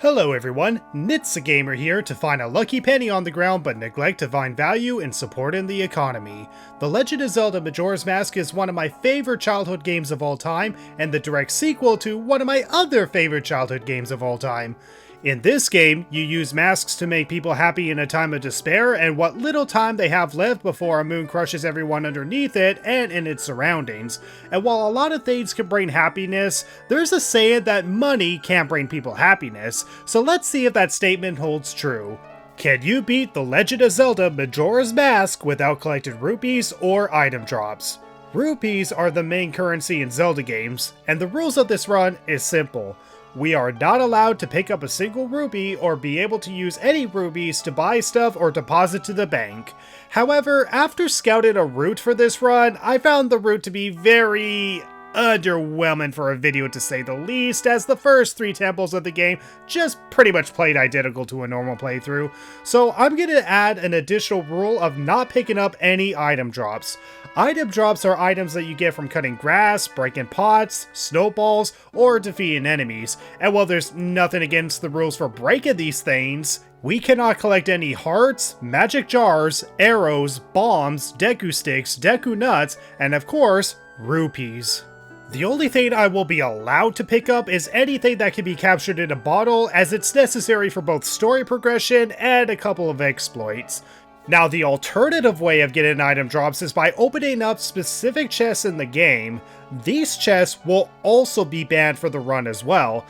Hello everyone, Gamer here to find a lucky penny on the ground but neglect to find value in supporting the economy. The Legend of Zelda Majora's Mask is one of my favorite childhood games of all time, and the direct sequel to one of my other favorite childhood games of all time. In this game, you use masks to make people happy in a time of despair and what little time they have left before a moon crushes everyone underneath it and in its surroundings. And while a lot of things can bring happiness, there's a saying that money can't bring people happiness, so let's see if that statement holds true. Can you beat The Legend of Zelda Majora's Mask without collecting rupees or item drops? Rupees are the main currency in Zelda games, and the rules of this run is simple. We are not allowed to pick up a single rupee or be able to use any rupees to buy stuff or deposit to the bank. However, after scouting a route for this run, I found the route to be very underwhelming for a video to say the least, as the first 3 temples of the game just pretty much played identical to a normal playthrough. So I'm going to add an additional rule of not picking up any item drops. Item drops are items that you get from cutting grass, breaking pots, snowballs, or defeating enemies. And while there's nothing against the rules for breaking these things, we cannot collect any hearts, magic jars, arrows, bombs, Deku sticks, Deku nuts, and of course, rupees. The only thing I will be allowed to pick up is anything that can be captured in a bottle, as it's necessary for both story progression and a couple of exploits. Now, the alternative way of getting item drops is by opening up specific chests in the game. These chests will also be banned for the run as well.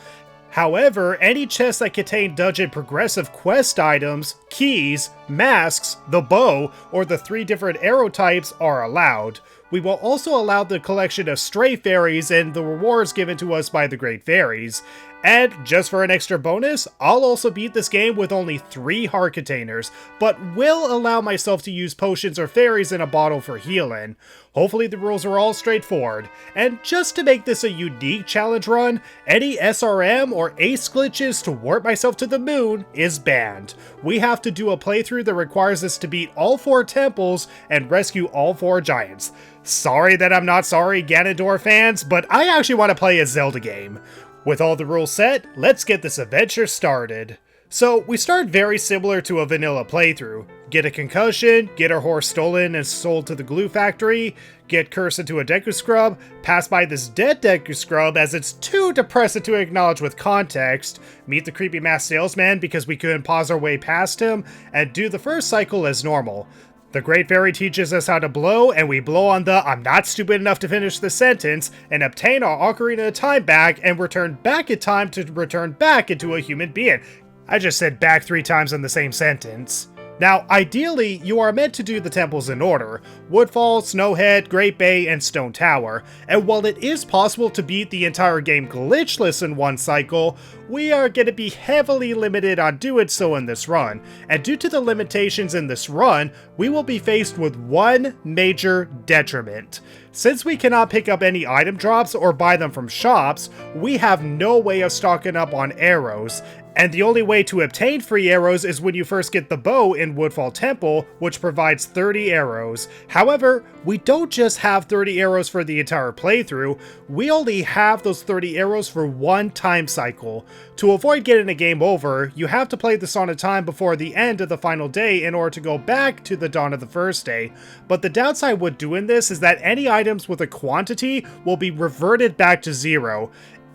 However, any chests that contain dungeon progressive quest items, keys, masks, the bow, or the 3 different arrow types are allowed. We will also allow the collection of stray fairies and the rewards given to us by the Great Fairies. And just for an extra bonus, I'll also beat this game with only 3 heart containers, but will allow myself to use potions or fairies in a bottle for healing. Hopefully the rules are all straightforward. And just to make this a unique challenge run, any SRM or ace glitches to warp myself to the moon is banned. We have to do a playthrough that requires us to beat all 4 temples and rescue all 4 giants. Sorry that I'm not sorry, Ganondorf fans, but I actually want to play a Zelda game. With all the rules set, let's get this adventure started. So, we start very similar to a vanilla playthrough. Get a concussion, get our horse stolen and sold to the glue factory, get cursed into a Deku Scrub, pass by this dead Deku Scrub as it's too depressing to acknowledge with context, meet the creepy masked salesman because we couldn't pause our way past him, and do the first cycle as normal. The Great Fairy teaches us how to blow, and we blow on the "I'm not stupid enough to finish the sentence" and obtain our Ocarina of Time back and return back in time to return back into a human being. I just said back 3 times in the same sentence. Now, ideally, you are meant to do the temples in order: Woodfall, Snowhead, Great Bay, and Stone Tower. And while it is possible to beat the entire game glitchless in one cycle, we are going to be heavily limited on doing so in this run. And due to the limitations in this run, we will be faced with one major detriment. Since we cannot pick up any item drops or buy them from shops, we have no way of stocking up on arrows. And the only way to obtain free arrows is when you first get the bow in Woodfall Temple, which provides 30 arrows. However, we don't just have 30 arrows for the entire playthrough, we only have those 30 arrows for one time cycle. To avoid getting a game over, you have to play the Song of Time before the end of the final day in order to go back to the dawn of the first day. But the downside with doing this is that any items with a quantity will be reverted back to 0.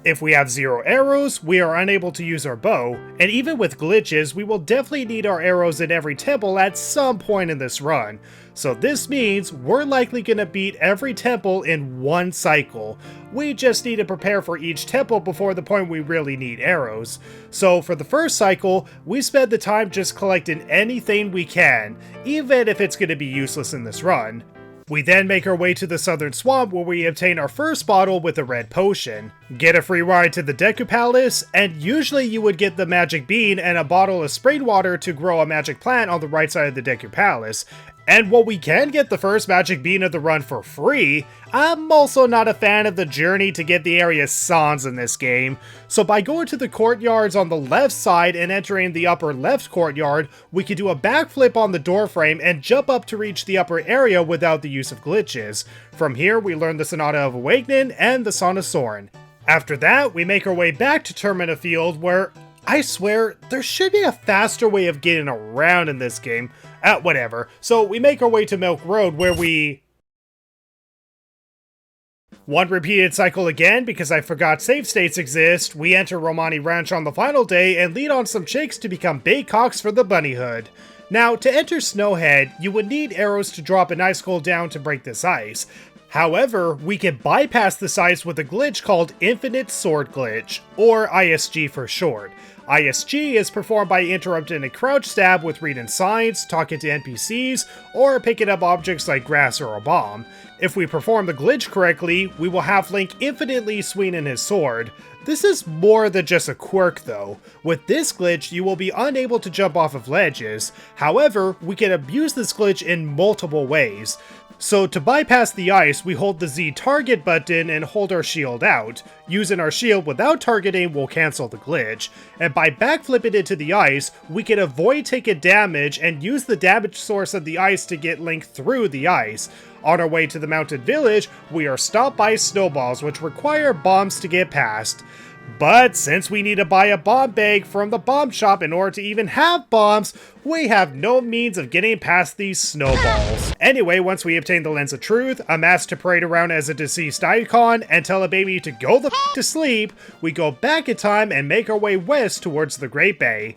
If we have 0 arrows, we are unable to use our bow, and even with glitches, we will definitely need our arrows in every temple at some point in this run. So this means we're likely going to beat every temple in one cycle. We just need to prepare for each temple before the point we really need arrows. So for the first cycle, we spend the time just collecting anything we can, even if it's going to be useless in this run. We then make our way to the Southern Swamp where we obtain our first bottle with a red potion, get a free ride to the Deku Palace, and usually you would get the magic bean and a bottle of spring water to grow a magic plant on the right side of the Deku Palace. And while we can get the first magic bean of the run for free, I'm also not a fan of the journey to get the area sans in this game. So by going to the courtyards on the left side and entering the upper left courtyard, we can do a backflip on the doorframe and jump up to reach the upper area without the use of glitches. From here, we learn the Sonata of Awakening and the Song of Soren. After that, we make our way back to Termina Field where I swear, there should be a faster way of getting around in this game. Whatever. So we make our way to Milk Road where we... One repeated cycle again because I forgot save states exist. We enter Romani Ranch on the final day and lead on some chicks to become baycocks for the bunny hood. Now, to enter Snowhead, you would need arrows to drop an icicle down to break this ice. However, we can bypass this ice with a glitch called Infinite Sword Glitch, or ISG for short. ISG is performed by interrupting a crouch stab with reading signs, talking to NPCs, or picking up objects like grass or a bomb. If we perform the glitch correctly, we will have Link infinitely swinging his sword. This is more than just a quirk though. With this glitch, you will be unable to jump off of ledges. However, we can abuse this glitch in multiple ways. So to bypass the ice, we hold the Z target button and hold our shield out. Using our shield without targeting will cancel the glitch. And by backflipping into the ice, we can avoid taking damage and use the damage source of the ice to get Link through the ice. On our way to the mountain village, we are stopped by snowballs which require bombs to get past. But since we need to buy a bomb bag from the bomb shop in order to even have bombs, we have no means of getting past these snowballs. Anyway, once we obtain the Lens of Truth, a mask to parade around as a deceased icon, and tell a baby to go the f to sleep, we go back in time and make our way west towards the Great Bay.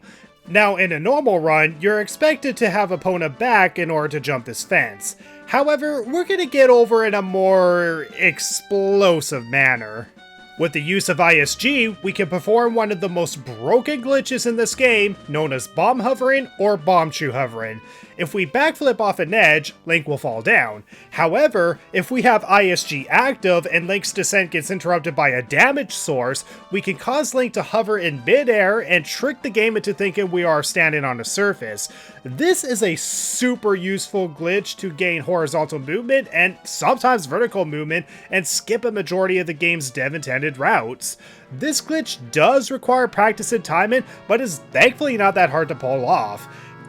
Now, in a normal run, you're expected to have opponent back in order to jump this fence. However, we're gonna get over in a more explosive manner. With the use of ISG, we can perform one of the most broken glitches in this game, known as bomb hovering or bomb shoe hovering. If we backflip off an edge, Link will fall down. However, if we have ISG active and Link's descent gets interrupted by a damage source, we can cause Link to hover in midair and trick the game into thinking we are standing on a surface. This is a super useful glitch to gain horizontal movement and sometimes vertical movement and skip a majority of the game's dev-intended routes. This glitch does require practice and timing, but is thankfully not that hard to pull off.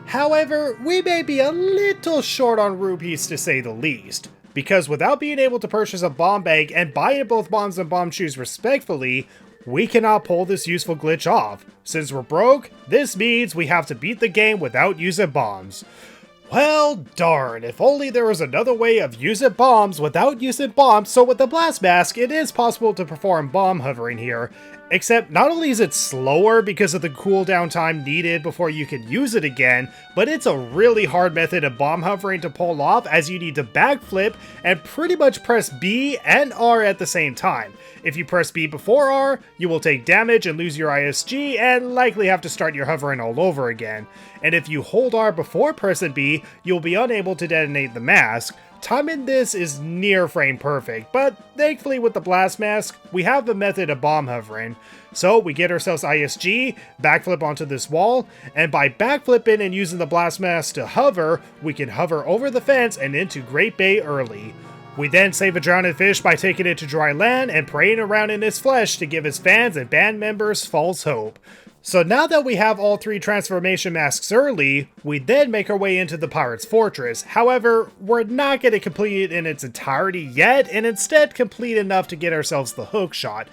However, we may be a little short on rupees to say the least, because without being able to purchase a bomb bag and buying both bombs and bomb shoes respectfully, we cannot pull this useful glitch off. Since we're broke, this means we have to beat the game without using bombs. Well, darn, if only there was another way of using bombs without using bombs, so with the Blast Mask, it is possible to perform bomb hovering here. Except, not only is it slower because of the cooldown time needed before you can use it again, but it's a really hard method of bomb hovering to pull off as you need to backflip and pretty much press B and R at the same time. If you press B before R, you will take damage and lose your ISG and likely have to start your hovering all over again. And if you hold R before pressing B, you'll be unable to detonate the mask. Timing this is near frame perfect, but thankfully with the Blast Mask, we have the method of bomb hovering. So we get ourselves ISG, backflip onto this wall, and by backflipping and using the Blast Mask to hover, we can hover over the fence and into Great Bay early. We then save a drowning fish by taking it to dry land and praying around in its flesh to give its fans and band members false hope. So now that we have all three transformation masks early, we then make our way into the Pirate's Fortress. However, we're not going to complete it in its entirety yet, and instead complete enough to get ourselves the hook shot.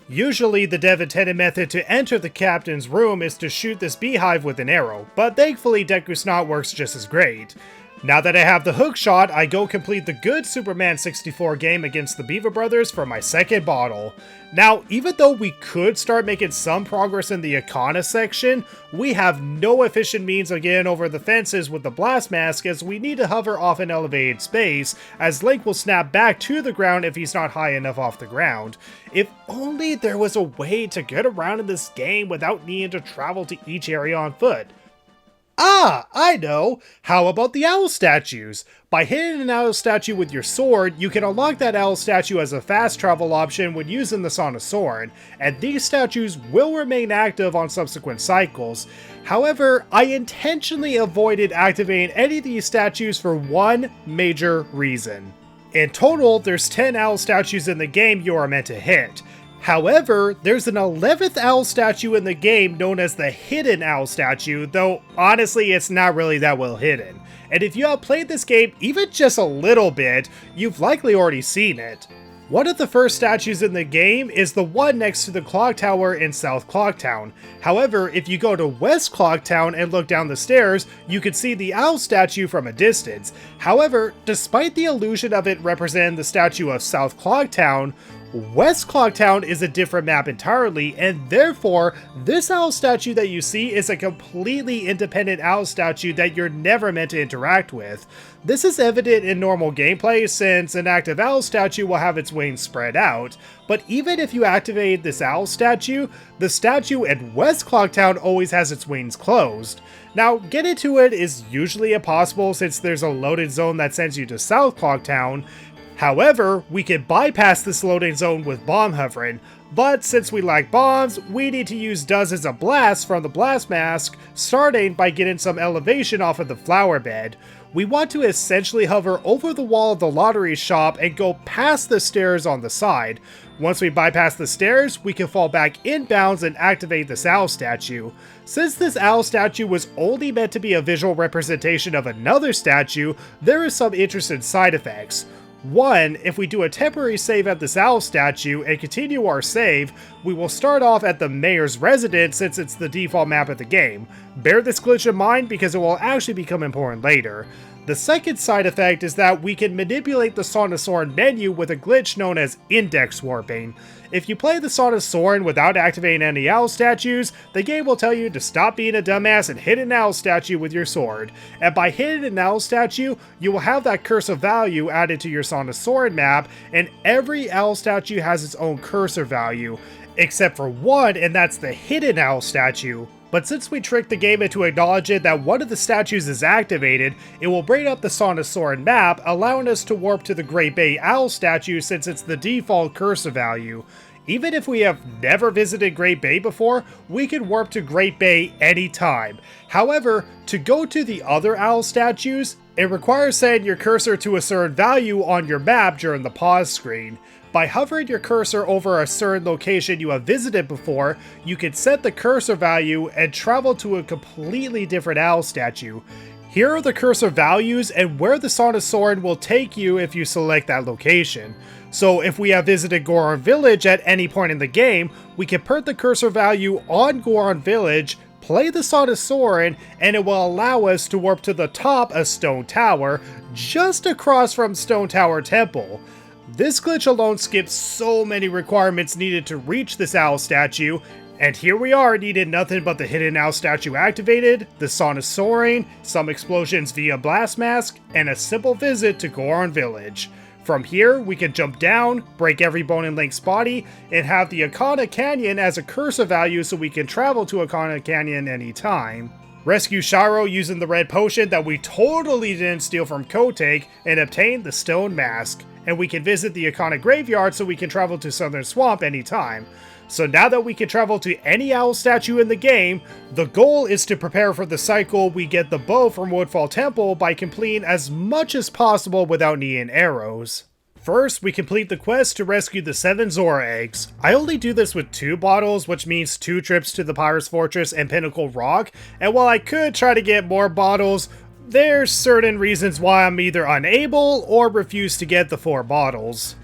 Usually the dev-intended method to enter the captain's room is to shoot this beehive with an arrow, but thankfully Deku Snot works just as great. Now that I have the hook shot, I go complete the good Superman 64 game against the Beaver Brothers for my second bottle. Now, even though we could start making some progress in the Icona section, we have no efficient means of getting over the fences with the Blast Mask as we need to hover off an elevated space, as Link will snap back to the ground if he's not high enough off the ground. If only there was a way to get around in this game without needing to travel to each area on foot. Ah, I know! How about the owl statues? By hitting an owl statue with your sword, you can unlock that owl statue as a fast travel option when using the Sonic Sword, and these statues will remain active on subsequent cycles. However, I intentionally avoided activating any of these statues for one major reason. In total, there's 10 owl statues in the game you are meant to hit. However, there's an 11th owl statue in the game known as the Hidden Owl statue, though honestly it's not really that well hidden. And if you have played this game even just a little bit, you've likely already seen it. One of the first statues in the game is the one next to the clock tower in South Clocktown. However, if you go to West Clocktown and look down the stairs, you can see the owl statue from a distance. However, despite the illusion of it representing the statue of South Clocktown, West Clocktown is a different map entirely, and therefore, this owl statue that you see is a completely independent owl statue that you're never meant to interact with. This is evident in normal gameplay since an active owl statue will have its wings spread out, but even if you activate this owl statue, the statue at West Clocktown always has its wings closed. Now, getting to it is usually impossible since there's a loaded zone that sends you to South Clocktown. However, we can bypass this loading zone with bomb hovering, but since we lack bombs, we need to use dozens of blasts from the blast mask, starting by getting some elevation off of the flower bed. We want to essentially hover over the wall of the lottery shop and go past the stairs on the side. Once we bypass the stairs, we can fall back inbounds and activate this owl statue. Since this owl statue was only meant to be a visual representation of another statue, there is some interesting side effects. One, if we do a temporary save at this owl statue and continue our save, we will start off at the mayor's residence since it's the default map of the game. Bear this glitch in mind because it will actually become important later. The second side effect is that we can manipulate the Song of Soren menu with a glitch known as Indexwarping. If you play the Song of Soren without activating any owl statues, the game will tell you to stop being a dumbass and hit an owl statue with your sword. And by hitting an owl statue, you will have that cursor value added to your Song of Soren map, and every owl statue has its own cursor value. Except for one, and that's the hidden owl statue. But since we tricked the game into acknowledging that one of the statues is activated, it will bring up the Song of Soren map, allowing us to warp to the Great Bay Owl statue since it's the default cursor value. Even if we have never visited Great Bay before, we can warp to Great Bay anytime. However, to go to the other owl statues, it requires setting your cursor to a certain value on your map during the pause screen. By hovering your cursor over a certain location you have visited before, you can set the cursor value and travel to a completely different owl statue. Here are the cursor values and where the Song of Soren will take you if you select that location. So if we have visited Goron Village at any point in the game, we can put the cursor value on Goron Village, play the Song of Soren, and it will allow us to warp to the top of Stone Tower, just across from Stone Tower Temple. This glitch alone skips so many requirements needed to reach this owl statue, and here we are needing nothing but the hidden owl statue activated, the Song of Soren, some explosions via blast mask, and a simple visit to Goron Village. From here, we can jump down, break every bone in Link's body, and have the Akana Canyon as a cursor value so we can travel to Akana Canyon anytime. Rescue Shiro using the red potion that we totally didn't steal from Kotek, and obtain the stone mask. And we can visit the Akana graveyard so we can travel to Southern Swamp anytime. So now that we can travel to any owl statue in the game, the goal is to prepare for the cycle we get the bow from Woodfall Temple by completing as much as possible without needing arrows. First, we complete the quest to rescue the 7 Zora eggs. I only do this with 2 bottles, which means 2 trips to the Pirate's Fortress and Pinnacle Rock, and while I could try to get more bottles, there's certain reasons why I'm either unable or refuse to get the 4 bottles.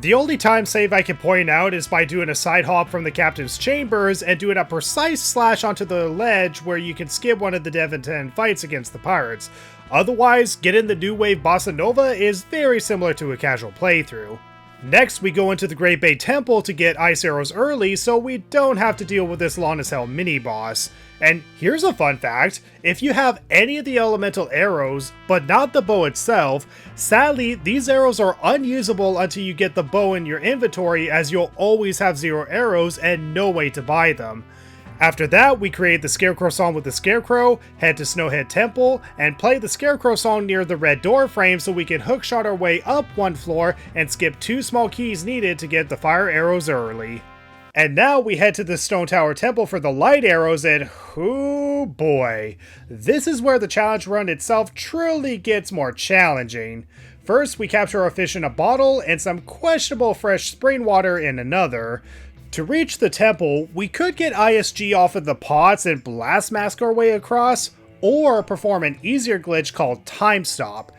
The only time save I can point out is by doing a side hop from the captain's chambers and doing a precise slash onto the ledge where you can skip one of the Devon 10 fights against the pirates. Otherwise, getting the New Wave Bossa Nova is very similar to a casual playthrough. Next, we go into the Great Bay Temple to get ice arrows early so we don't have to deal with this long as hell mini-boss. And here's a fun fact, if you have any of the elemental arrows, but not the bow itself, sadly, these arrows are unusable until you get the bow in your inventory as you'll always have 0 arrows and no way to buy them. After that, we create the Scarecrow song with the Scarecrow, head to Snowhead Temple, and play the Scarecrow song near the red door frame so we can hookshot our way up 1 floor and skip 2 small keys needed to get the fire arrows early. And now we head to the Stone Tower Temple for the light arrows, and oh boy, this is where the challenge run itself truly gets more challenging. First, we capture a fish in a bottle and some questionable fresh spring water in another. To reach the temple, we could get ISG off of the pots and blast mask our way across, or perform an easier glitch called Time Stop.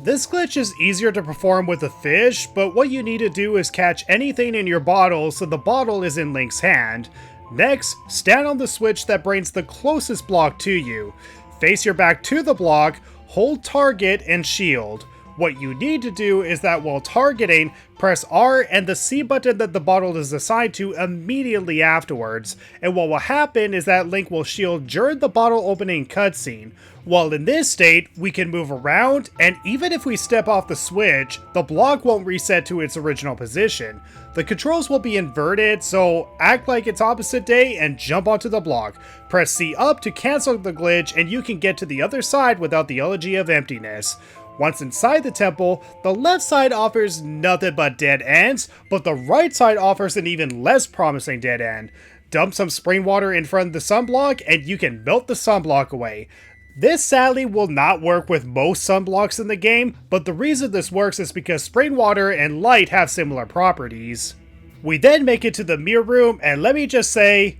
This glitch is easier to perform with a fish, but what you need to do is catch anything in your bottle so the bottle is in Link's hand. Next, stand on the switch that brings the closest block to you. Face your back to the block, hold target, and shield. What you need to do is that while targeting, press R and the C button that the bottle is assigned to immediately afterwards, and what will happen is that Link will shield during the bottle opening cutscene. While in this state, we can move around, and even if we step off the switch, the block won't reset to its original position. The controls will be inverted, so act like it's opposite day and jump onto the block. Press C up to cancel the glitch, and you can get to the other side without the Elegy of Emptiness. Once inside the temple, the left side offers nothing but dead ends, but the right side offers an even less promising dead end. Dump some spring water in front of the sunblock and you can melt the sunblock away. This sadly will not work with most sunblocks in the game, but the reason this works is because spring water and light have similar properties. We then make it to the mirror room, and let me just say,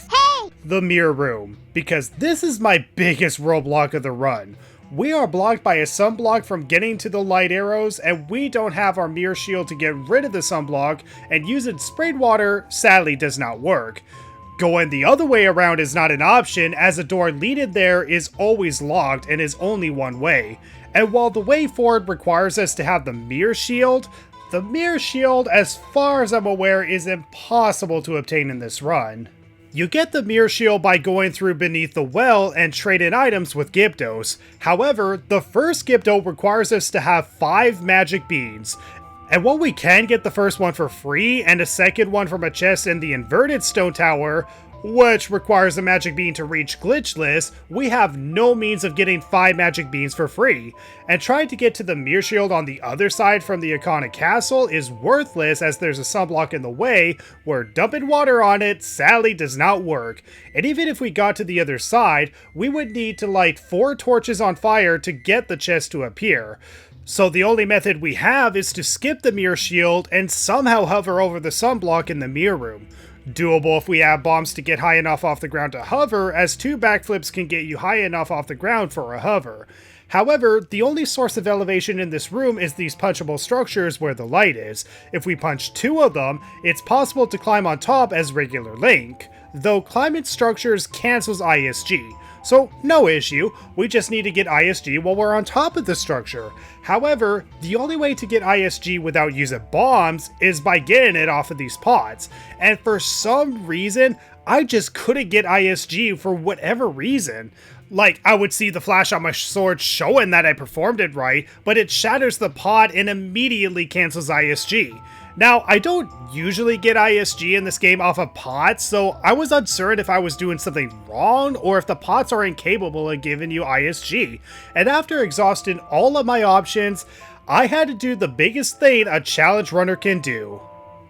hey! The mirror room, because this is my biggest roadblock of the run. We are blocked by a sunblock from getting to the light arrows, and we don't have our mirror shield to get rid of the sunblock, and using sprayed water sadly does not work. Going the other way around is not an option, as the door leading there is always locked and is only one way. And while the way forward requires us to have the mirror shield, as far as I'm aware, is impossible to obtain in this run. You get the mirror shield by going through beneath the well and trading items with Gyptos. However, the first Gypto requires us to have 5 magic beans. And while we can get the first one for free and a second one from a chest in the inverted stone tower, which requires a magic bean to reach glitchless, we have no means of getting 5 magic beans for free. And trying to get to the mirror shield on the other side from the iconic castle is worthless, as there's a sunblock in the way where dumping water on it sadly does not work. And even if we got to the other side, we would need to light 4 torches on fire to get the chest to appear. So the only method we have is to skip the mirror shield and somehow hover over the sunblock in the mirror room. Doable if we have bombs to get high enough off the ground to hover, as 2 backflips can get you high enough off the ground for a hover. However, the only source of elevation in this room is these punchable structures where the light is. If we punch 2 of them, it's possible to climb on top as regular Link, though climbing structures cancels ISG. So no issue, we just need to get ISG while we're on top of the structure. However, the only way to get ISG without using bombs is by getting it off of these pots. And for some reason, I just couldn't get ISG for whatever reason. Like, I would see the flash on my sword showing that I performed it right, but it shatters the pot and immediately cancels ISG. Now, I don't usually get ISG in this game off of pots, so I was uncertain if I was doing something wrong or if the pots are incapable of giving you ISG. And after exhausting all of my options, I had to do the biggest thing a challenge runner can do.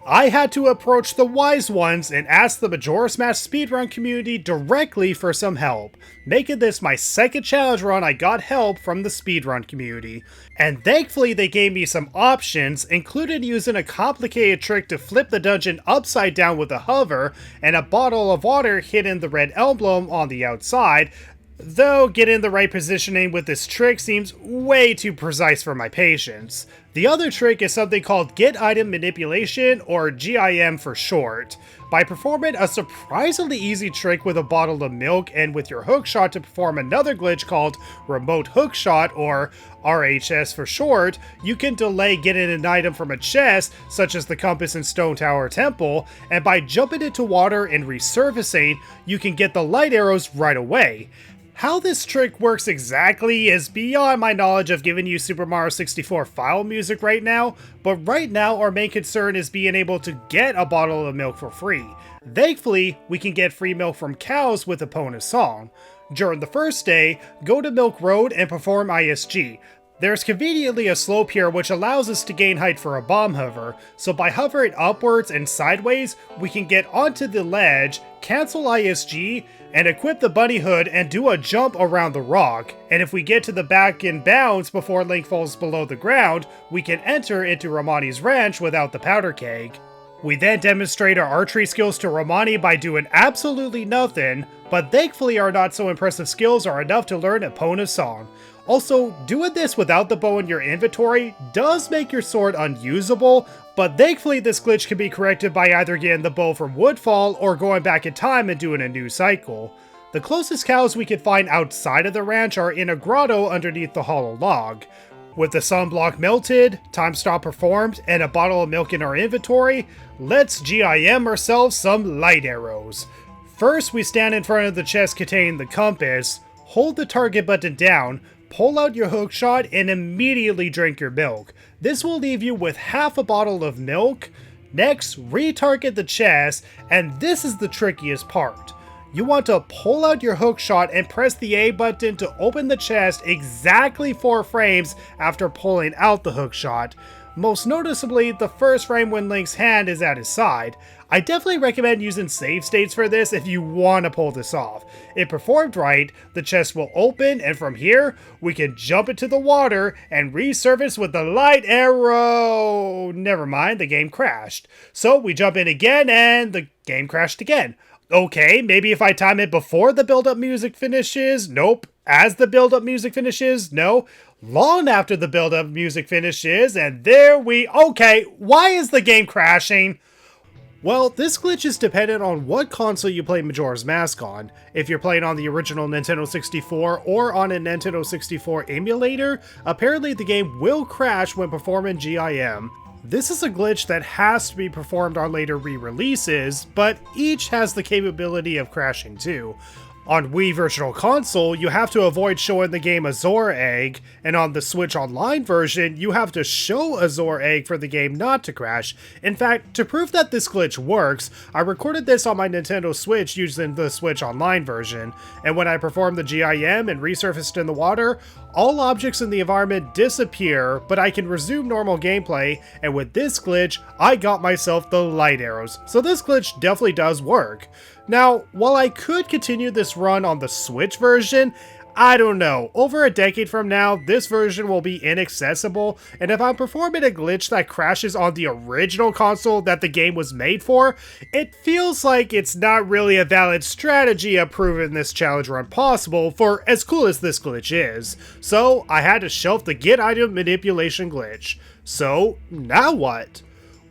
I had to approach the wise ones and ask the Majoras Mask speedrun community directly for some help. Making this my second challenge run, I got help from the speedrun community. And thankfully they gave me some options, including using a complicated trick to flip the dungeon upside down with a hover, and a bottle of water hitting the red emblem on the outside, though getting the right positioning with this trick seems way too precise for my patience. The other trick is something called Get Item Manipulation, or GIM for short. By performing a surprisingly easy trick with a bottle of milk and with your hookshot to perform another glitch called Remote Hookshot, or RHS for short, you can delay getting an item from a chest, such as the compass in Stone Tower Temple, and by jumping into water and resurfacing, you can get the light arrows right away. How this trick works exactly is beyond my knowledge of giving you Super Mario 64 file music right now, but right now our main concern is being able to get a bottle of milk for free. Thankfully, we can get free milk from cows with Epona's song. During the first day, go to Milk Road and perform ISG. There's conveniently a slope here which allows us to gain height for a bomb hover, so by hovering upwards and sideways, we can get onto the ledge, cancel ISG, and equip the bunny hood and do a jump around the rock. And if we get to the back in bounds before Link falls below the ground, we can enter into Romani's ranch without the powder keg. We then demonstrate our archery skills to Romani by doing absolutely nothing, but thankfully our not so impressive skills are enough to learn Epona's song. Also, doing this without the bow in your inventory does make your sword unusable, but thankfully this glitch can be corrected by either getting the bow from Woodfall or going back in time and doing a new cycle. The closest cows we can find outside of the ranch are in a grotto underneath the hollow log. With the sunblock melted, time stop performed, and a bottle of milk in our inventory, let's GIM ourselves some light arrows. First, we stand in front of the chest containing the compass, hold the target button down, pull out your hookshot, and immediately drink your milk. This will leave you with half a bottle of milk. Next, retarget the chest, and this is the trickiest part. You want to pull out your hookshot and press the A button to open the chest exactly 4 frames after pulling out the hookshot. Most noticeably, the first frame when Link's hand is at his side. I definitely recommend using save states for this if you want to pull this off. If performed right, the chest will open, and from here, we can jump into the water and resurface with the light arrow. Never mind, the game crashed. So we jump in again and the game crashed again. Okay, maybe if I time it before the build-up music finishes? Nope. As the build-up music finishes? No. Long after the build-up music finishes, and there we... Okay, why is the game crashing? Well, this glitch is dependent on what console you play Majora's Mask on. If you're playing on the original Nintendo 64 or on a Nintendo 64 emulator, apparently the game will crash when performing GIM. This is a glitch that has to be performed on later re-releases, but each has the capability of crashing too. On Wii Virtual Console, you have to avoid showing the game a Zora egg, and on the Switch Online version, you have to show a Zora egg for the game not to crash. In fact, to prove that this glitch works, I recorded this on my Nintendo Switch using the Switch Online version, and when I performed the GIM and resurfaced in the water, all objects in the environment disappear, but I can resume normal gameplay, and with this glitch, I got myself the light arrows. So this glitch definitely does work. Now, while I could continue this run on the Switch version, I don't know. Over a decade from now, this version will be inaccessible, and if I'm performing a glitch that crashes on the original console that the game was made for, it feels like it's not really a valid strategy of proving this challenge run possible for as cool as this glitch is. So, I had to shelf the get item manipulation glitch. So, now what?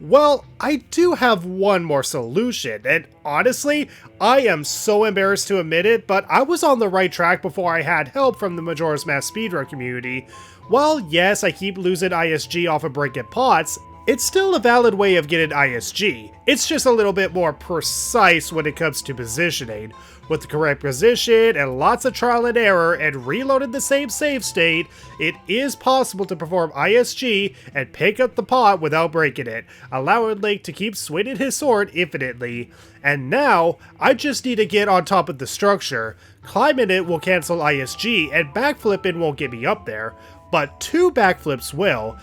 Well, I do have one more solution, and honestly, I am so embarrassed to admit it, but I was on the right track before I had help from the Majora's Mask speedrun community. While yes, I keep losing ISG off of breaking pots, it's still a valid way of getting ISG. It's just a little bit more precise when it comes to positioning. With the correct position and lots of trial and error and reloading the same save state, it is possible to perform ISG and pick up the pot without breaking it, allowing Link to keep swinging his sword infinitely. And now, I just need to get on top of the structure. Climbing it will cancel ISG and backflipping won't get me up there, but 2 backflips will.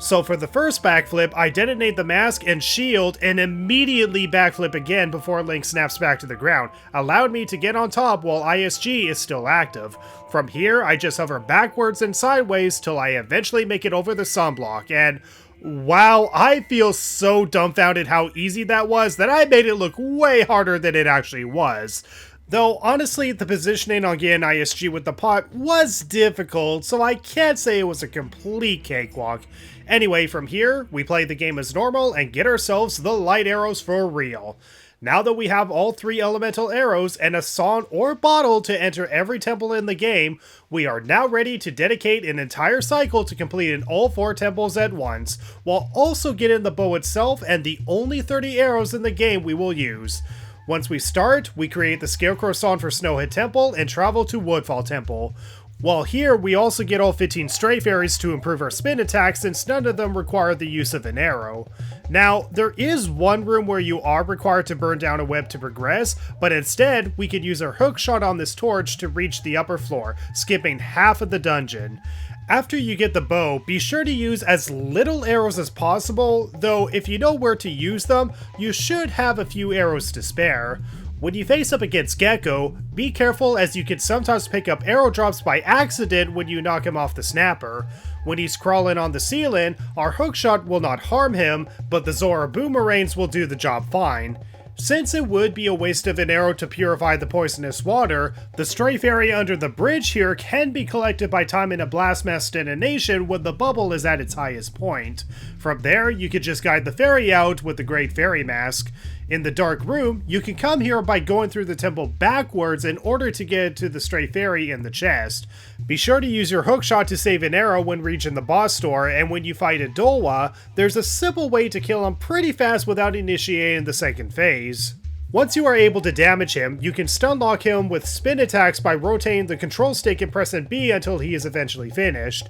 So for the first backflip, I detonate the mask and shield and immediately backflip again before Link snaps back to the ground, allowing me to get on top while ISG is still active. From here, I just hover backwards and sideways till I eventually make it over the sunblock, and wow, I feel so dumbfounded how easy that was that I made it look way harder than it actually was. Though, honestly, the positioning on getting ISG with the pot was difficult, so I can't say it was a complete cakewalk. Anyway, from here, we play the game as normal and get ourselves the light arrows for real. Now that we have all 3 elemental arrows and a song or bottle to enter every temple in the game, we are now ready to dedicate an entire cycle to completing all 4 temples at once, while also getting the bow itself and the only 30 arrows in the game we will use. Once we start, we create the Scarecrow song for Snowhead Temple and travel to Woodfall Temple. While here, we also get all 15 Stray Fairies to improve our spin attack since none of them require the use of an arrow. Now, there is one room where you are required to burn down a web to progress, but instead, we can use our hookshot on this torch to reach the upper floor, skipping half of the dungeon. After you get the bow, be sure to use as little arrows as possible, though if you know where to use them, you should have a few arrows to spare. When you face up against Gecko, be careful as you can sometimes pick up arrow drops by accident when you knock him off the snapper. When he's crawling on the ceiling, our hookshot will not harm him, but the Zora boomerangs will do the job fine. Since it would be a waste of an arrow to purify the poisonous water, the stray fairy under the bridge here can be collected by timing a blast mask detonation when the bubble is at its highest point. From there, you could just guide the fairy out with the Great Fairy Mask. In the dark room, you can come here by going through the temple backwards in order to get to the stray fairy in the chest. Be sure to use your hookshot to save an arrow when reaching the boss door, and when you fight a Dolwa, there's a simple way to kill him pretty fast without initiating the second phase. Once you are able to damage him, you can stun lock him with spin attacks by rotating the control stick and pressing B until he is eventually finished.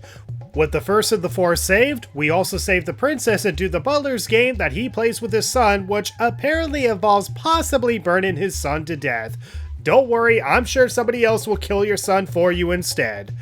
With the first of the 4 saved, we also save the princess and do the butler's game that he plays with his son, which apparently involves possibly burning his son to death. Don't worry, I'm sure somebody else will kill your son for you instead.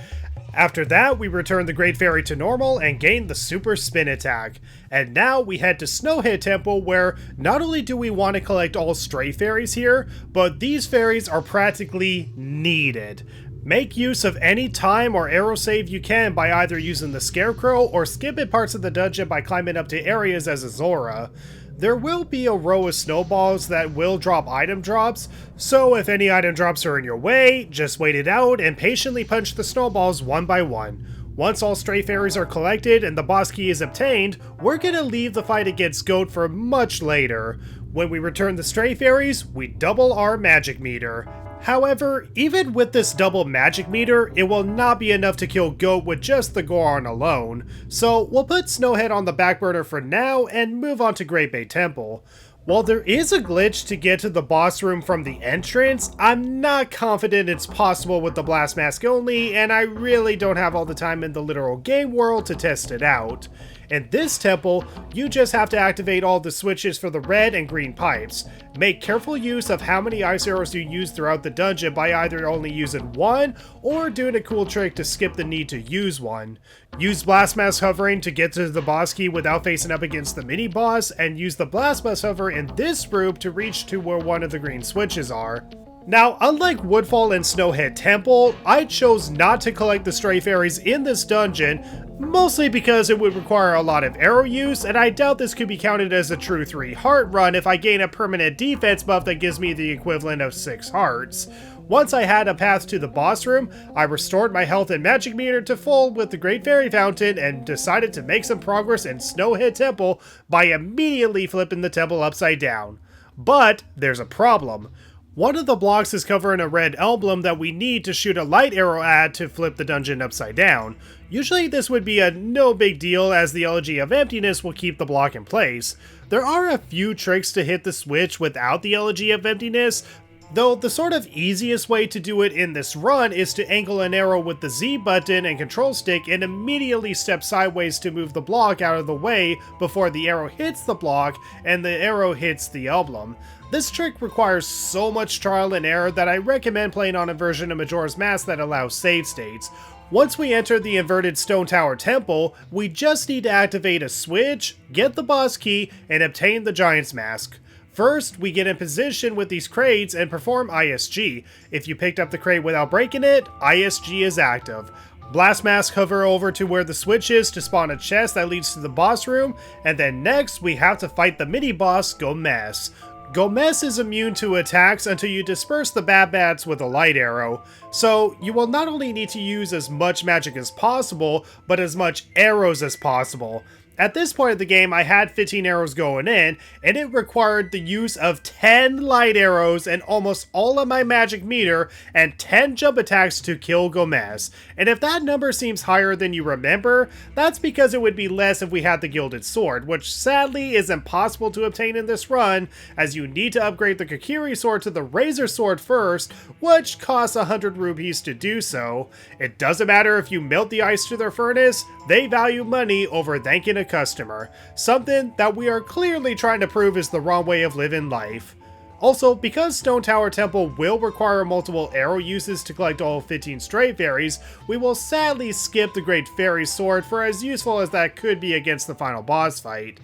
After that, we return the Great Fairy to normal and gain the super spin attack. And now we head to Snowhead Temple, where not only do we want to collect all stray fairies here, but these fairies are practically needed. Make use of any time or arrow save you can by either using the Scarecrow or skipping parts of the dungeon by climbing up to areas as a Zora. There will be a row of snowballs that will drop item drops, so if any item drops are in your way, just wait it out and patiently punch the snowballs one by one. Once all stray fairies are collected and the boss key is obtained, we're gonna leave the fight against Goat for much later. When we return the stray fairies, we double our magic meter. However, even with this double magic meter, it will not be enough to kill Goat with just the Goron alone, so we'll put Snowhead on the back burner for now and move on to Great Bay Temple. While there is a glitch to get to the boss room from the entrance, I'm not confident it's possible with the Blast Mask only, and I really don't have all the time in the literal game world to test it out. In this temple, you just have to activate all the switches for the red and green pipes. Make careful use of how many ice arrows you use throughout the dungeon by either only using one or doing a cool trick to skip the need to use one. Use Blast Mask hovering to get to the boss key without facing up against the mini boss, and use the Blast Mask hover in this room to reach to where one of the green switches are. Now, unlike Woodfall and Snowhead Temple, I chose not to collect the stray fairies in this dungeon, mostly because it would require a lot of arrow use, and I doubt this could be counted as a true 3 heart run if I gain a permanent defense buff that gives me the equivalent of 6 hearts. Once I had a path to the boss room, I restored my health and magic meter to full with the Great Fairy Fountain and decided to make some progress in Snowhead Temple by immediately flipping the temple upside down. But there's a problem. One of the blocks is covering a red emblem that we need to shoot a light arrow at to flip the dungeon upside down. Usually this would be a no big deal, as the Elegy of Emptiness will keep the block in place. There are a few tricks to hit the switch without the Elegy of Emptiness, though the sort of easiest way to do it in this run is to angle an arrow with the Z button and control stick and immediately step sideways to move the block out of the way before the arrow hits the block and the arrow hits the emblem. This trick requires so much trial and error that I recommend playing on a version of Majora's Mask that allows save states. Once we enter the inverted Stone Tower Temple, we just need to activate a switch, get the boss key, and obtain the Giant's Mask. First, we get in position with these crates and perform ISG. If you picked up the crate without breaking it, ISG is active. Blast Mask hover over to where the switch is to spawn a chest that leads to the boss room, and then next we have to fight the mini-boss Gomez. Gomez is immune to attacks until you disperse the bad bats with a light arrow, so you will not only need to use as much magic as possible, but as much arrows as possible. At this point of the game, I had 15 arrows going in, and it required the use of 10 light arrows and almost all of my magic meter and 10 jump attacks to kill Gomez. And if that number seems higher than you remember, that's because it would be less if we had the Gilded Sword, which sadly is impossible to obtain in this run, as you need to upgrade the Kokiri Sword to the Razor Sword first, which costs 100 rupees to do so. It doesn't matter if you melt the ice to their furnace, they value money over thanking a customer, something that we are clearly trying to prove is the wrong way of living life. Also, because Stone Tower Temple will require multiple arrow uses to collect all 15 stray fairies, we will sadly skip the Great Fairy Sword for as useful as that could be against the final boss fight.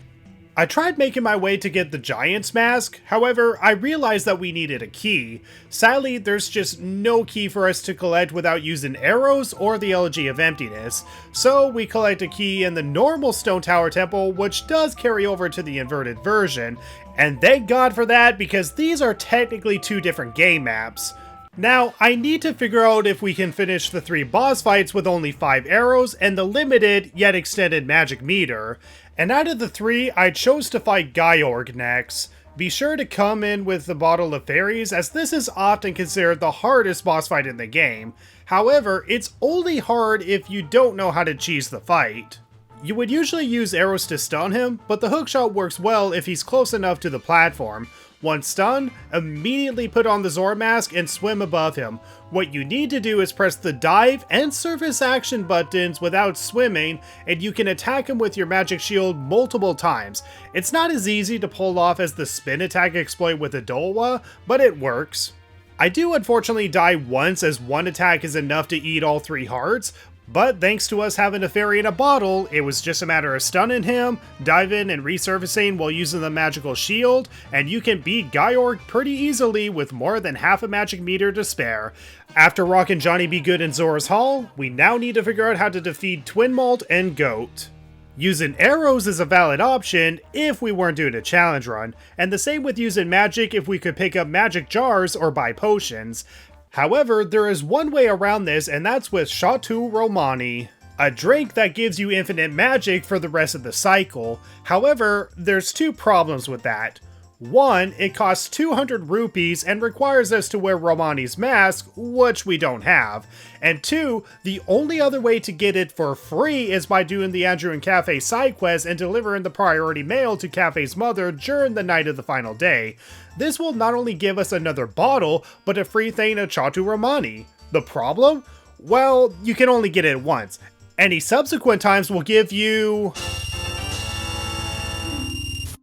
I tried making my way to get the Giant's Mask, however, I realized that we needed a key. Sadly, there's just no key for us to collect without using arrows or the Elegy of Emptiness, so we collect a key in the normal Stone Tower Temple, which does carry over to the inverted version, and thank God for that because these are technically two different game maps. Now, I need to figure out if we can finish the 3 boss fights with only 5 arrows and the limited, yet extended magic meter. And out of the 3, I chose to fight Gyorg next. Be sure to come in with the Bottle of Fairies, as this is often considered the hardest boss fight in the game. However, it's only hard if you don't know how to cheese the fight. You would usually use arrows to stun him, but the hookshot works well if he's close enough to the platform. Once stunned, immediately put on the Zora mask and swim above him. What you need to do is press the dive and surface action buttons without swimming, and you can attack him with your magic shield multiple times. It's not as easy to pull off as the spin attack exploit with Adowa, but it works. I do unfortunately die once, as one attack is enough to eat all 3 hearts, but thanks to us having a fairy in a bottle, it was just a matter of stunning him, diving and resurfacing while using the magical shield, and you can beat Gyorg pretty easily with more than half a magic meter to spare. After rocking Johnny Be Good in Zora's Hall, we now need to figure out how to defeat Twin Malt and Goat. Using arrows is a valid option if we weren't doing a challenge run, and the same with using magic if we could pick up magic jars or buy potions. However, there is one way around this, and that's with Shoutout Romani, a drink that gives you infinite magic for the rest of the cycle. However, there's 2 problems with that. 1, it costs 200 rupees and requires us to wear Romani's mask, which we don't have. And 2, the only other way to get it for free is by doing the Andrew and Cafe side quest and delivering the priority mail to Cafe's mother during the night of the final day. This will not only give us another bottle, but a free thing of Shoutout Romani. The problem? Well, you can only get it once. Any subsequent times will give you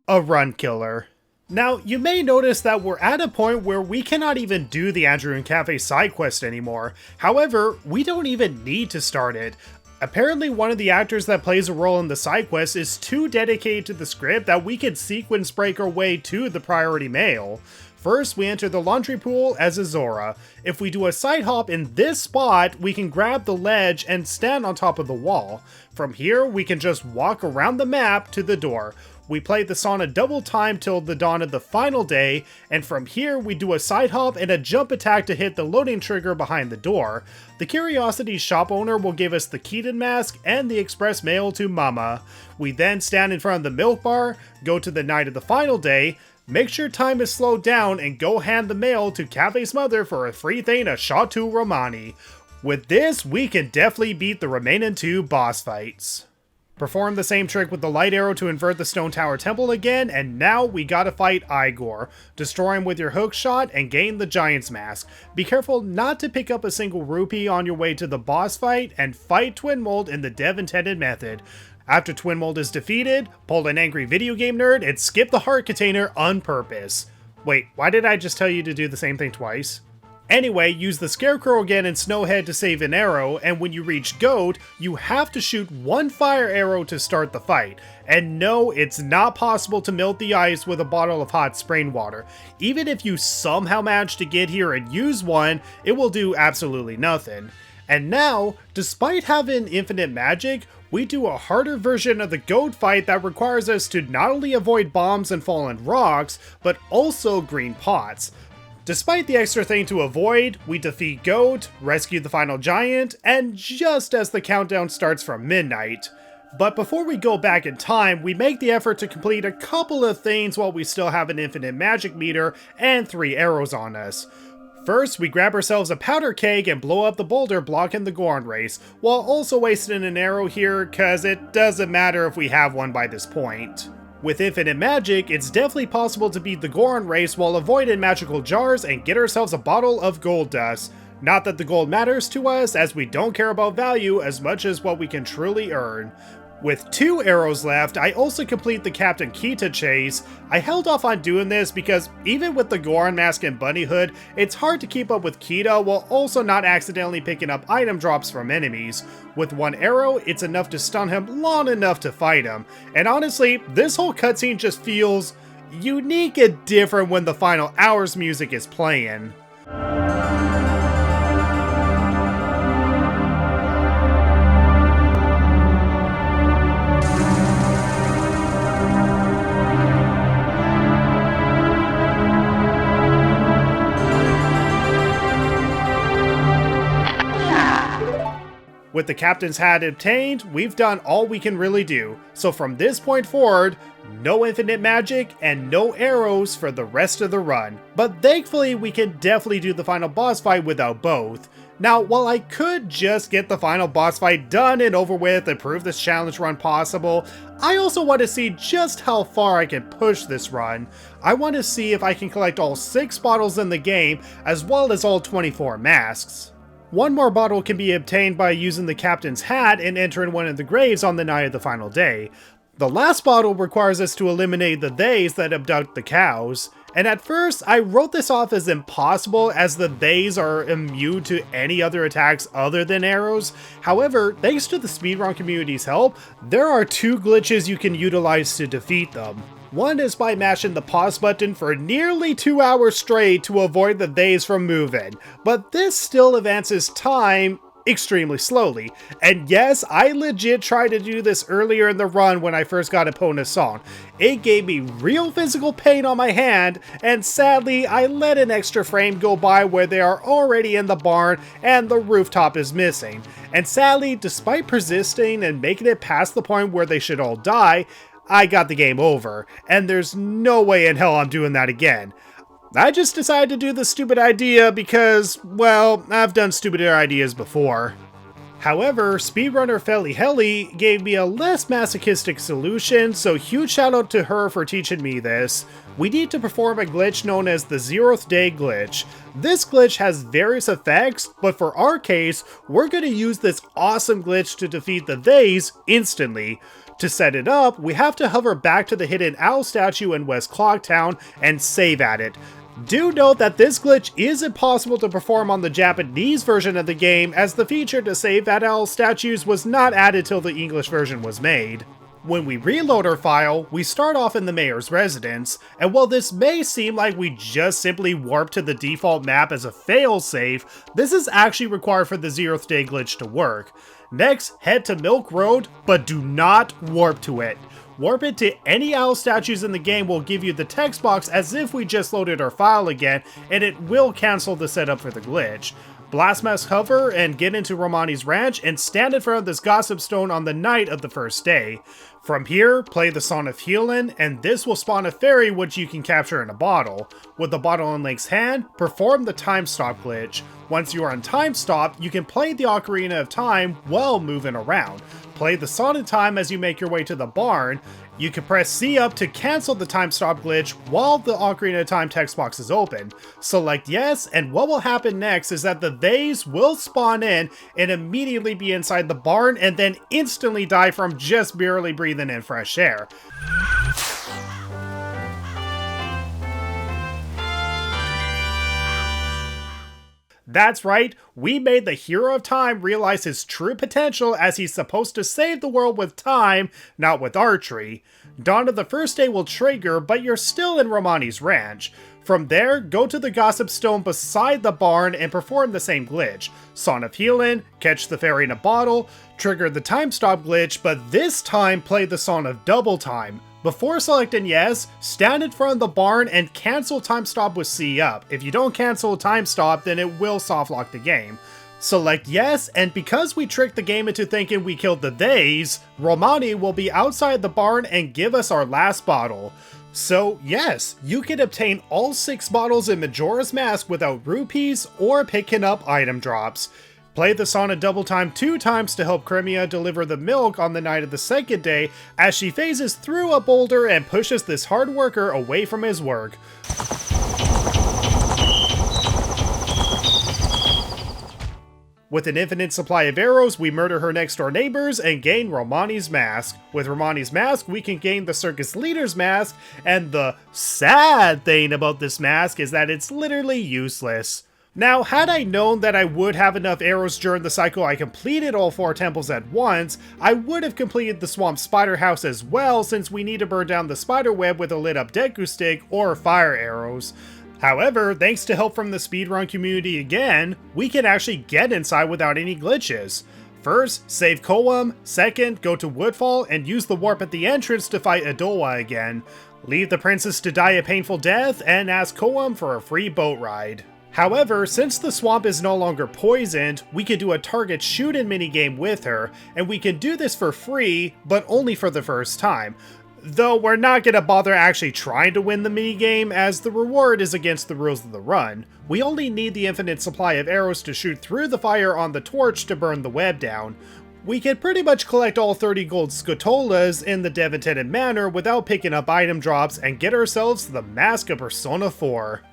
a run killer. Now, you may notice that we're at a point where we cannot even do the Andrew and Cafe side quest anymore. However, we don't even need to start it. Apparently, one of the actors that plays a role in the side quest is too dedicated to the script that we could sequence break our way to the priority mail. First, we enter the laundry pool as a Zora. If we do a side hop in this spot, we can grab the ledge and stand on top of the wall. From here, we can just walk around the map to the door. We play the song a double time till the dawn of the final day, and from here we do a side hop and a jump attack to hit the loading trigger behind the door. The Curiosity shop owner will give us the Keaton mask and the express mail to Mama. We then stand in front of the milk bar, go to the night of the final day, make sure time is slowed down, and go hand the mail to Cafe's mother for a free thing of Shoutout Romani. With this, we can definitely beat the remaining 2 boss fights. Perform the same trick with the light arrow to invert the Stone Tower Temple again, and now we gotta fight Igor. Destroy him with your hook shot and gain the Giant's Mask. Be careful not to pick up a single rupee on your way to the boss fight, and fight Twin Mold in the dev intended method. After Twin Mold is defeated, pull an angry video game nerd and skip the heart container on purpose. Wait, why did I just tell you to do the same thing twice? Anyway, use the Scarecrow again and Snowhead to save an arrow, and when you reach Goat, you have to shoot 1 fire arrow to start the fight. And no, it's not possible to melt the ice with a bottle of hot spring water. Even if you somehow manage to get here and use one, it will do absolutely nothing. And now, despite having infinite magic, we do a harder version of the Goat fight that requires us to not only avoid bombs and fallen rocks, but also green pots. Despite the extra thing to avoid, we defeat Goat, rescue the final giant, and just as the countdown starts from midnight. But before we go back in time, we make the effort to complete a couple of things while we still have an infinite magic meter and 3 arrows on us. First, we grab ourselves a powder keg and blow up the boulder blocking the Goron race, while also wasting an arrow here, cause it doesn't matter if we have one by this point. With infinite magic, it's definitely possible to beat the Goron race while avoiding magical jars and get ourselves a bottle of gold dust. Not that the gold matters to us, as we don't care about value as much as what we can truly earn. With 2 arrows left, I also complete the Captain Kita chase. I held off on doing this because even with the Goron Mask and Bunny Hood, it's hard to keep up with Kita while also not accidentally picking up item drops from enemies. With 1 arrow, it's enough to stun him long enough to fight him. And honestly, this whole cutscene just feels unique and different when the final hours music is playing. With the Captain's Hat obtained, we've done all we can really do, so from this point forward, no infinite magic and no arrows for the rest of the run. But thankfully, we can definitely do the final boss fight without both. Now, while I could just get the final boss fight done and over with and prove this challenge run possible, I also want to see just how far I can push this run. I want to see if I can collect all 6 bottles in the game, as well as all 24 masks. 1 more bottle can be obtained by using the Captain's Hat and entering one of the graves on the night of the final day. The last bottle requires us to eliminate the theys that abduct the cows. And at first, I wrote this off as impossible as the theys are immune to any other attacks other than arrows. However, thanks to the speedrun community's help, there are 2 glitches you can utilize to defeat them. One is by mashing the pause button for nearly 2 hours straight to avoid the theys from moving, but this still advances time extremely slowly. And yes, I legit tried to do this earlier in the run when I first got Epona's on. It gave me real physical pain on my hand, and sadly I let an extra frame go by where they are already in the barn and the rooftop is missing. And sadly, despite persisting and making it past the point where they should all die, I got the game over, and there's no way in hell I'm doing that again. I just decided to do the stupid idea because, well, I've done stupider ideas before. However, speedrunner Feli Heli gave me a less masochistic solution, so huge shout out to her for teaching me this. We need to perform a glitch known as the 0th day glitch. This glitch has various effects, but for our case, we're going to use this awesome glitch to defeat the theys instantly. To set it up, we have to hover back to the hidden owl statue in West Clocktown and save at it. Do note that this glitch is impossible to perform on the Japanese version of the game, as the feature to save at owl statues was not added till the English version was made. When we reload our file, we start off in the mayor's residence, and while this may seem like we just simply warp to the default map as a failsafe, this is actually required for the 0th day glitch to work. Next, head to Milk Road, but do not warp to it. Warp it to any owl statues in the game will give you the text box as if we just loaded our file again, and it will cancel the setup for the glitch. Blastmask hover and get into Romani's ranch and stand in front of this gossip stone on the night of the first day. From here, play the Song of Healing, and this will spawn a fairy which you can capture in a bottle. With the bottle in Link's hand, perform the time stop glitch. Once you are on time stop, you can play the Ocarina of Time while moving around. Play the Song of Time as you make your way to the barn. You can press C up to cancel the time stop glitch while the Ocarina of Time text box is open. Select yes, and what will happen next is that the theys will spawn in and immediately be inside the barn and then instantly die from just barely breathing in fresh air. That's right, we made the Hero of Time realize his true potential as he's supposed to save the world with time, not with archery. Dawn of the first day will trigger, but you're still in Romani's ranch. From there, go to the Gossip Stone beside the barn and perform the same glitch. Song of Healing, catch the fairy in a bottle, trigger the time stop glitch, but this time play the Song of Double Time. Before selecting yes, stand in front of the barn and cancel time stop with C up. If you don't cancel time stop, then it will softlock the game. Select yes, and because we tricked the game into thinking we killed the theys, Romani will be outside the barn and give us our last bottle. So yes, you can obtain all 6 bottles in Majora's Mask without rupees or picking up item drops. Play the Song of Double Time 2 times to help Crimea deliver the milk on the night of the second day as she phases through a boulder and pushes this hard worker away from his work. With an infinite supply of arrows, we murder her next door neighbors and gain Romani's Mask. With Romani's Mask, we can gain the circus leader's mask, and the sad thing about this mask is that it's literally useless. Now, had I known that I would have enough arrows during the cycle I completed all 4 temples at once, I would have completed the swamp spider house as well, since we need to burn down the spider web with a lit up Deku stick or fire arrows. However, thanks to help from the speedrun community again, we can actually get inside without any glitches. First, save Koum, second, go to Woodfall and use the warp at the entrance to fight Adowa again. Leave the princess to die a painful death and ask Koum for a free boat ride. However, since the swamp is no longer poisoned, we can do a target shoot-in minigame with her, and we can do this for free, but only for the first time. Though we're not gonna bother actually trying to win the minigame, as the reward is against the rules of the run. We only need the infinite supply of arrows to shoot through the fire on the torch to burn the web down. We can pretty much collect all 30 gold Scotolas in the dev intended manner without picking up item drops and get ourselves the Mask of Persona 4.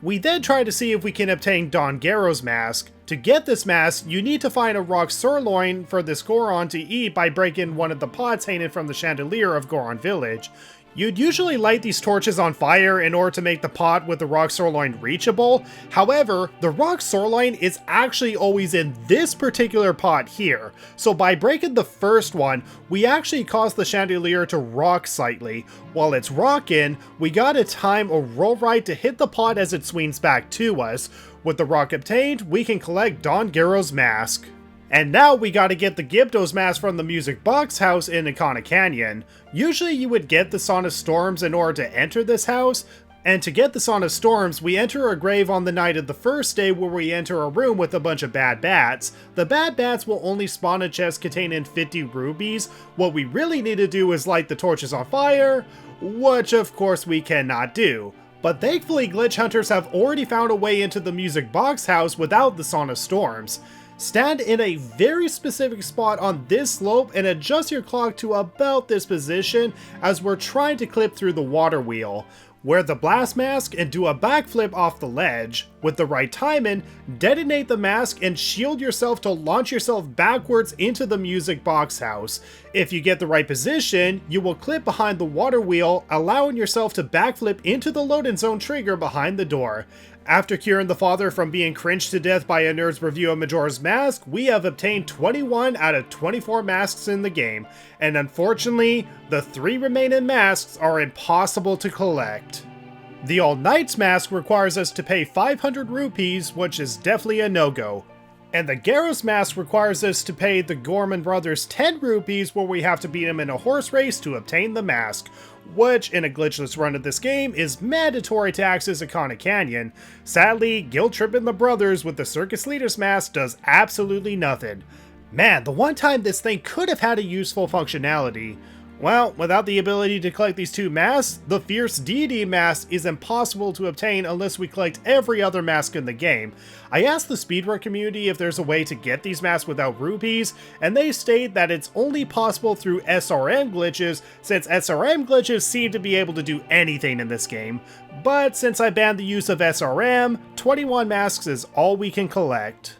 We then try to see if we can obtain Don Gero's mask. To get this mask, you need to find a rock sirloin for this Goron to eat by breaking one of the pots hanging from the chandelier of Goron Village. You'd usually light these torches on fire in order to make the pot with the rock sirloin reachable. However, the rock sirloin is actually always in this particular pot here. So by breaking the first one, we actually cause the chandelier to rock slightly. While it's rocking, we gotta time a roll right to hit the pot as it swings back to us. With the rock obtained, we can collect Don Gero's mask. And now we gotta get the Gypto's mask from the music box house in Ikana Canyon. Usually you would get the Son of Storms in order to enter this house, and to get the Son of Storms, we enter a grave on the night of the first day where we enter a room with a bunch of bad bats. The bad bats will only spawn a chest containing 50 rubies. What we really need to do is light the torches on fire, which of course we cannot do. But thankfully glitch hunters have already found a way into the music box house without the Son of Storms. Stand in a very specific spot on this slope and adjust your clock to about this position as we're trying to clip through the water wheel. Wear the blast mask and do a backflip off the ledge. With the right timing, detonate the mask and shield yourself to launch yourself backwards into the music box house. If you get the right position, you will clip behind the water wheel, allowing yourself to backflip into the loading zone trigger behind the door. After curing the father from being cringed to death by a nerd's review of Majora's Mask, we have obtained 21 out of 24 masks in the game, and unfortunately, the 3 remaining masks are impossible to collect. The All Knights mask requires us to pay 500 rupees, which is definitely a no-go. And the Gyros mask requires us to pay the Gorman brothers 10 rupees where we have to beat them in a horse race to obtain the mask, which in a glitchless run of this game is mandatory to access Ikana Canyon. Sadly, guilt-tripping the brothers with the circus leader's mask does absolutely nothing. Man, the one time this thing could have had a useful functionality. Well, without the ability to collect these 2 masks, the Fierce Deity mask is impossible to obtain unless we collect every other mask in the game. I asked the speedrun community if there's a way to get these masks without rupees, and they state that it's only possible through SRM glitches, since SRM glitches seem to be able to do anything in this game. But since I banned the use of SRM, 21 masks is all we can collect.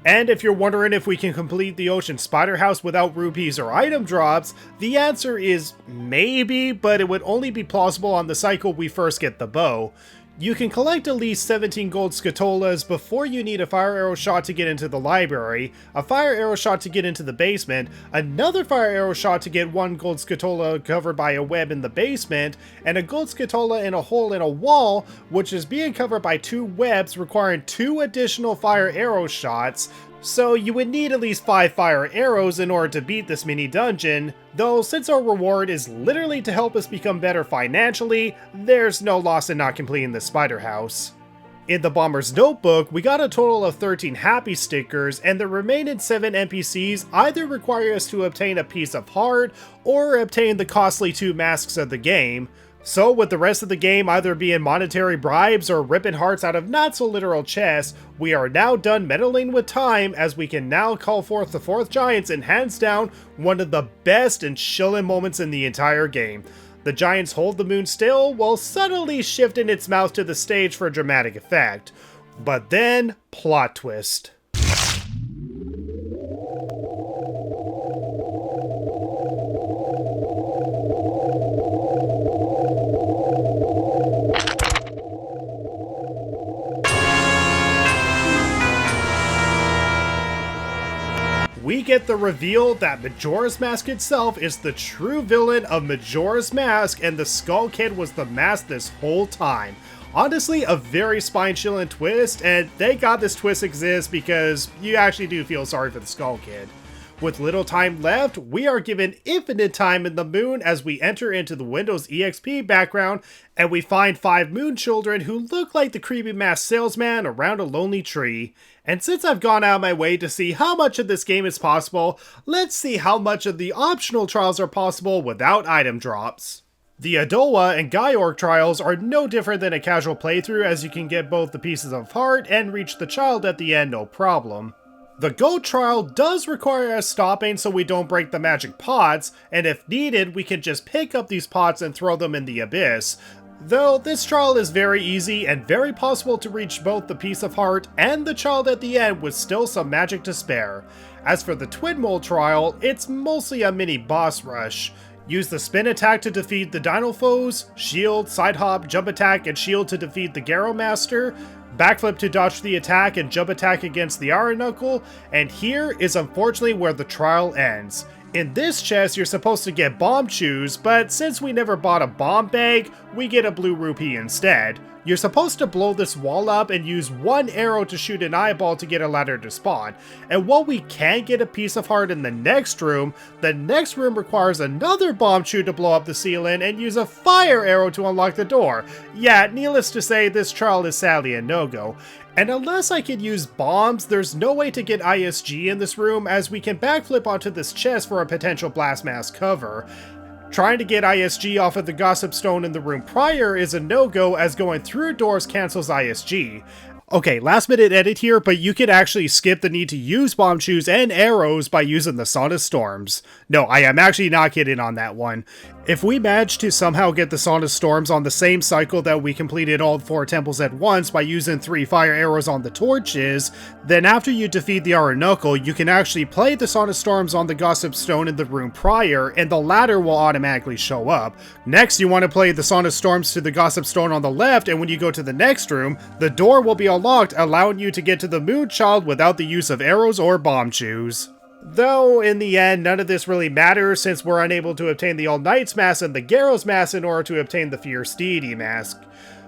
And if you're wondering if we can complete the Ocean Spider House without rupees or item drops, the answer is maybe, but it would only be plausible on the cycle we first get the bow. You can collect at least 17 gold Scotolas before you need a fire arrow shot to get into the library, a fire arrow shot to get into the basement, another fire arrow shot to get 1 gold Scotola covered by a web in the basement, and a gold Scotola in a hole in a wall, which is being covered by 2 webs requiring 2 additional fire arrow shots. So you would need at least 5 fire arrows in order to beat this mini dungeon, though since our reward is literally to help us become better financially, there's no loss in not completing the spider house. In the Bomber's Notebook, we got a total of 13 happy stickers, and the remaining 7 NPCs either require us to obtain a piece of heart, or obtain the costly 2 masks of the game. So with the rest of the game either being monetary bribes or ripping hearts out of not so literal chests, we are now done meddling with time as we can now call forth the 4th Giants and hands down one of the best and chillin' moments in the entire game. The Giants hold the moon still while subtly shifting its mouth to the stage for dramatic effect. But then, plot twist. we get the reveal that Majora's Mask itself is the true villain of Majora's Mask, and the Skull Kid was the mask this whole time. Honestly, a very spine-chilling twist, and thank God this twist exists because you actually do feel sorry for the Skull Kid. With little time left, we are given infinite time in the moon as we enter into the Windows EXP background, and we find 5 moon children who look like the creepy masked salesman around a lonely tree. And since I've gone out of my way to see how much of this game is possible, let's see how much of the optional trials are possible without item drops. The Adowa and Gaiorg trials are no different than a casual playthrough, as you can get both the pieces of heart and reach the child at the end no problem. The Goat trial does require us stopping so we don't break the magic pots, and if needed we can just pick up these pots and throw them in the abyss. Though this trial is very easy and very possible to reach both the piece of heart and the child at the end with still some magic to spare. As for the Twin Mole trial, it's mostly a mini boss rush. Use the spin attack to defeat the Dino foes, shield, side hop, jump attack, and shield to defeat the Garo Master, backflip to dodge the attack and jump attack against the Iron Knuckle, and here is unfortunately where the trial ends. In this chest, you're supposed to get bomb chews, but since we never bought a bomb bag, we get a blue rupee instead. You're supposed to blow this wall up and use 1 arrow to shoot an eyeball to get a ladder to spawn. And while we can get a piece of heart in the next room requires another bomb chew to blow up the ceiling and use a fire arrow to unlock the door. Yeah, needless to say, this trial is sadly a no-go. And unless I can use bombs, there's no way to get ISG in this room, as we can backflip onto this chest for a potential blast mask cover. Trying to get ISG off of the Gossip Stone in the room prior is a no-go, as going through doors cancels ISG. Okay, last minute edit here, but you could actually skip the need to use bomb chews and arrows by using the Sauna Storms. No, I am actually not kidding on that one. If we manage to somehow get the Sauna Storms on the same cycle that we completed all 4 temples at once by using 3 fire arrows on the torches, then after you defeat the Iron Knuckle, you can actually play the Sauna Storms on the Gossip Stone in the room prior, and the ladder will automatically show up. Next, you want to play the Sauna Storms to the Gossip Stone on the left, and when you go to the next room, the door will be unlocked, allowing you to get to the Moon Child without the use of arrows or bomb chews. Though, in the end, none of this really matters since we're unable to obtain the All Knights Mask and the Gyros Mask in order to obtain the Fierce Deity Mask.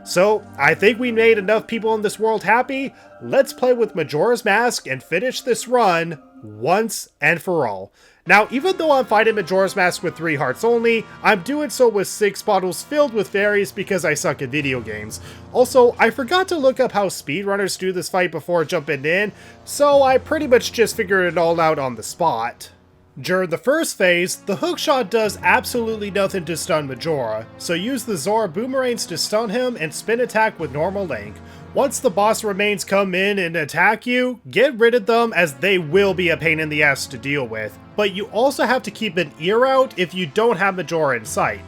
So, I think we made enough people in this world happy. Let's play with Majora's Mask and finish this run once and for all. Now, even though I'm fighting Majora's Mask with 3 hearts only, I'm doing so with 6 bottles filled with fairies because I suck at video games. Also, I forgot to look up how speedrunners do this fight before jumping in, so I pretty much just figured it all out on the spot. During the first phase, the hookshot does absolutely nothing to stun Majora, so use the Zora boomerangs to stun him and spin attack with normal Link. Once the boss remains come in and attack you, get rid of them as they will be a pain in the ass to deal with. But you also have to keep an ear out if you don't have Majora in sight.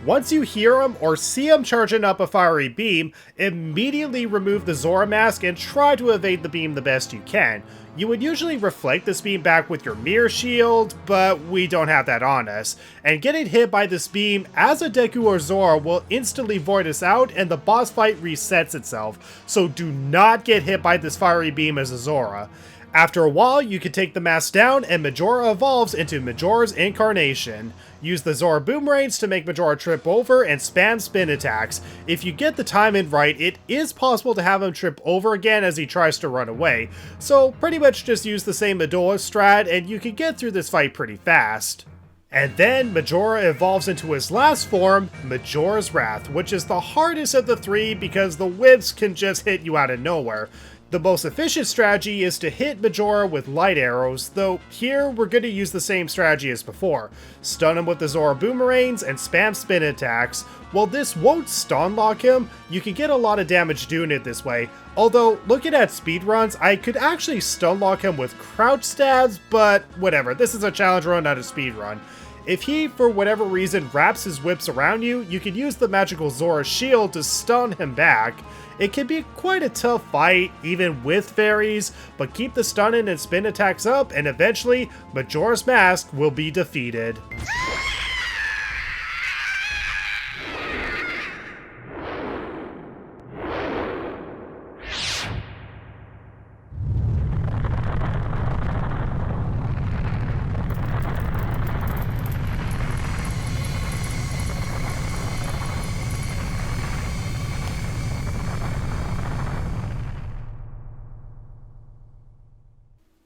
Once you hear him or see him charging up a fiery beam, immediately remove the Zora mask and try to evade the beam the best you can. You would usually reflect this beam back with your mirror shield, but we don't have that on us. And getting hit by this beam as a Deku or Zora will instantly void us out and the boss fight resets itself, so do not get hit by this fiery beam as a Zora. After a while, you can take the mask down and Majora evolves into Majora's Incarnation. Use the Zora boomerangs to make Majora trip over and spam spin attacks. If you get the timing right, it is possible to have him trip over again as he tries to run away. So pretty much just use the same Madoa strat and you can get through this fight pretty fast. And then Majora evolves into his last form, Majora's Wrath, which is the hardest of the 3 because the whips can just hit you out of nowhere. The most efficient strategy is to hit Majora with light arrows, though here we're going to use the same strategy as before. Stun him with the Zora boomerangs and spam spin attacks. While this won't stun lock him, you can get a lot of damage doing it this way. Although, looking at speedruns, I could actually stun lock him with crouch stabs, but whatever, this is a challenge run, not a speedrun. If he, for whatever reason, wraps his whips around you, you can use the magical Zora shield to stun him back. It can be quite a tough fight, even with fairies, but keep the stunning and spin attacks up, and eventually, Majora's Mask will be defeated.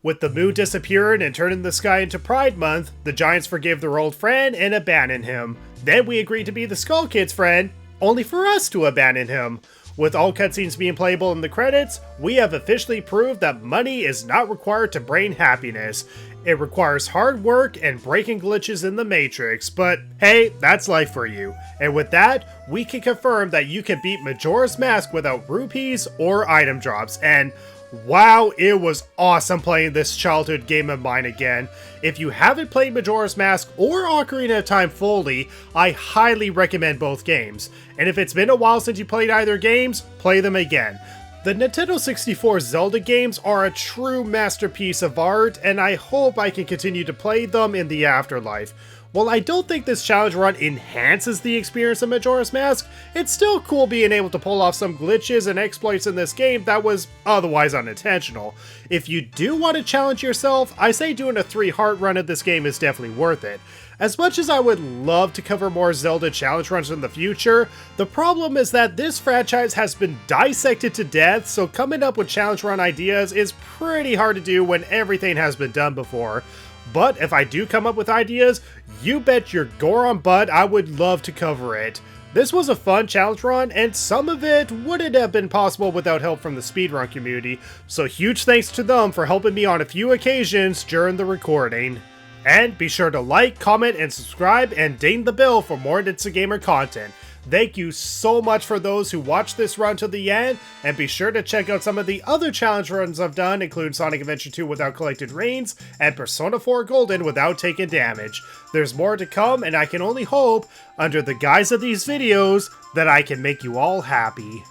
With the moon disappearing and turning the sky into Pride Month, the Giants forgave their old friend and abandoned him. Then we agreed to be the Skull Kid's friend, only for us to abandon him. With all cutscenes being playable in the credits, we have officially proved that money is not required to bring happiness. It requires hard work and breaking glitches in the Matrix, but hey, that's life for you. And with that, we can confirm that you can beat Majora's Mask without rupees or item drops, and wow, it was awesome playing this childhood game of mine again. If you haven't played Majora's Mask or Ocarina of Time fully, I highly recommend both games. And if it's been a while since you played either games, play them again. The Nintendo 64 Zelda games are a true masterpiece of art, and I hope I can continue to play them in the afterlife. While I don't think this challenge run enhances the experience of Majora's Mask, it's still cool being able to pull off some glitches and exploits in this game that was otherwise unintentional. If you do want to challenge yourself, I say doing a 3-heart run of this game is definitely worth it. As much as I would love to cover more Zelda challenge runs in the future, the problem is that this franchise has been dissected to death, so coming up with challenge run ideas is pretty hard to do when everything has been done before. But if I do come up with ideas, you bet your Goron butt I would love to cover it. This was a fun challenge run, and some of it wouldn't have been possible without help from the speedrun community, so huge thanks to them for helping me on a few occasions during the recording. And be sure to like, comment, and subscribe, and ding the bell for more It's a Gamer content. Thank you so much for those who watched this run to the end, and be sure to check out some of the other challenge runs I've done, including Sonic Adventure 2 without collected reins, and Persona 4 Golden without taking damage. There's more to come, and I can only hope, under the guise of these videos, that I can make you all happy.